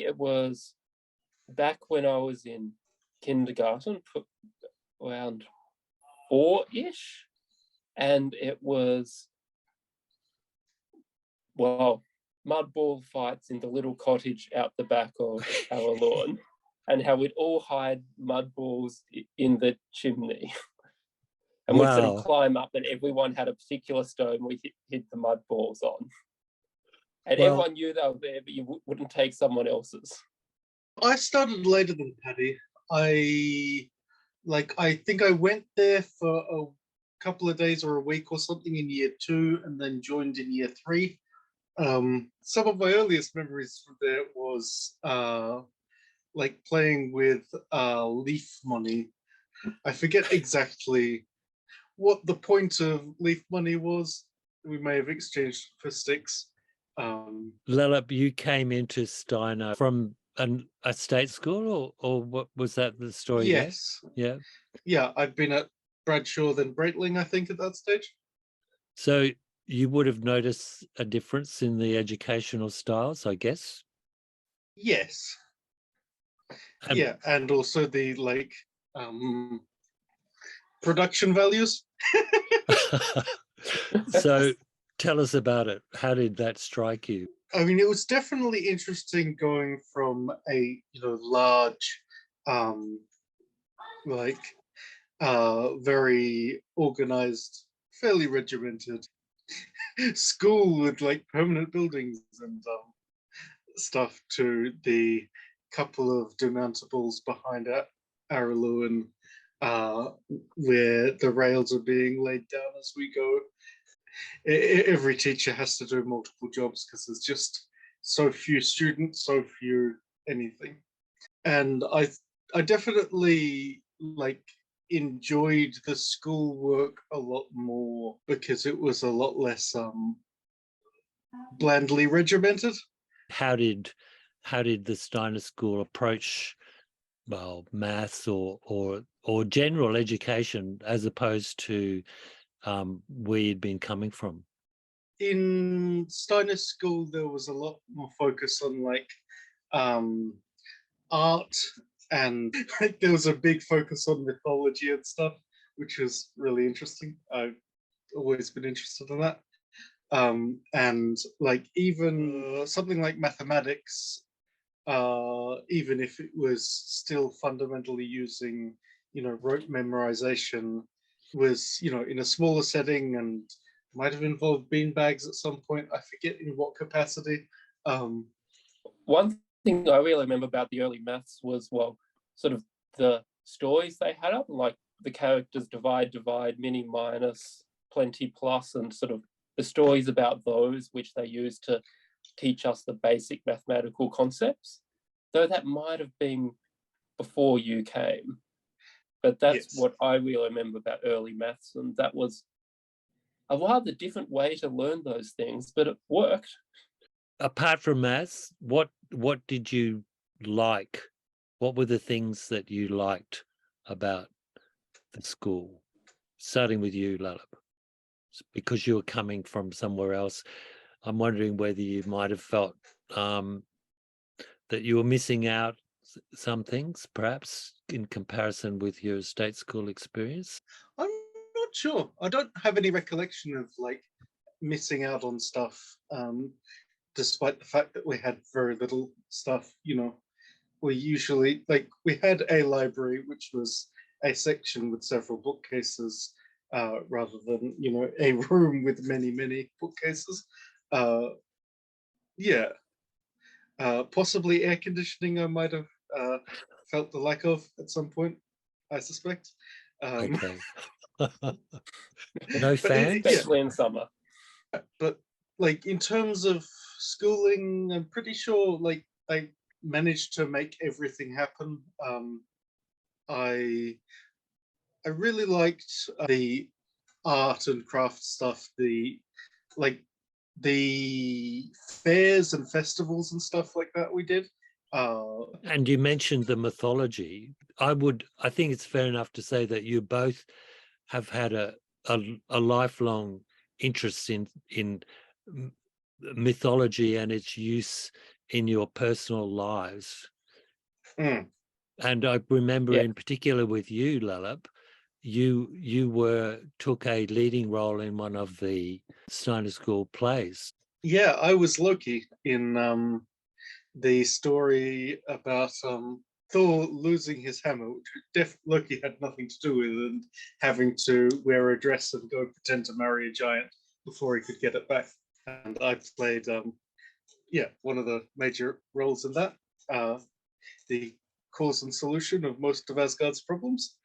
It was back when I was in kindergarten, around 4-ish, and it was, well, mud ball fights in the little cottage out the back of our lawn, and how we'd all hide mud balls in the chimney. And we'd sort of climb up, and everyone had a particular stone we hid the mud balls on. And everyone knew they were there, but you wouldn't take someone else's. I started later than Paddy. I think I went there for a couple of days or a week or something in year 2, and then joined in year 3. Some of my earliest memories from there was like playing with leaf money. I forget exactly what the point of leaf money was. We may have exchanged for sticks. Lelep, you came into Steiner from a state school, or what was that the story? Yes. There? Yeah, I've been at Bradshaw, then Breitling, I think, at that stage. So you would have noticed a difference in the educational styles, I guess? Yes. Yeah, and also the production values. So tell us about it. How did that strike you? I mean, it was definitely interesting going from a large, very organized, fairly regimented school with permanent buildings and stuff, to the couple of demountables behind Araluen, where the rails are being laid down as we go. Every teacher has to do multiple jobs because there's just so few students, so few anything. And I definitely enjoyed the schoolwork a lot more because it was a lot less blandly regimented. How did the Steiner School approach maths or general education as opposed to where you'd been coming from? In Steiner School, there was a lot more focus on art, and there was a big focus on mythology and stuff, which was really interesting. I've always been interested in that. And even something like mathematics, even if it was still fundamentally using, rote memorization, was, in a smaller setting and might have involved beanbags at some point. I forget in what capacity. One thing I really remember about the early maths was, sort of the stories they had up, like the characters divide, mini, minus, plenty, plus, and sort of the stories about those, which they used to teach us the basic mathematical concepts, though that might have been before you came. But that's what I really remember about early maths, and that was a rather different way to learn those things, but it worked. Apart from maths, what did you like? What were the things that you liked about the school? Starting with you, Lelep, because you were coming from somewhere else, I'm wondering whether you might have felt that you were missing out some things, perhaps, in comparison with your state school experience. I'm not sure. I don't have any recollection of missing out on stuff, despite the fact that we had very little stuff. We usually we had a library, which was a section with several bookcases, rather than a room with many bookcases. Possibly air conditioning I might have felt the lack of at some point, I suspect. Okay. No fan? Especially in summer. But in terms of schooling, I'm pretty sure I managed to make everything happen. I really liked the art and craft stuff, the fairs and festivals and stuff like that we did. And you mentioned the mythology. I think it's fair enough to say that you both have had a lifelong interest in mythology and its use in your personal lives. Mm. And I remember Yeah. in particular with you, Lelep, you took a leading role in one of the Steiner School plays. Yeah, I was Loki in the story about Thor losing his hammer, which Loki had nothing to do with, and having to wear a dress and go pretend to marry a giant before he could get it back. And I played, one of the major roles in that, the cause and solution of most of Asgard's problems.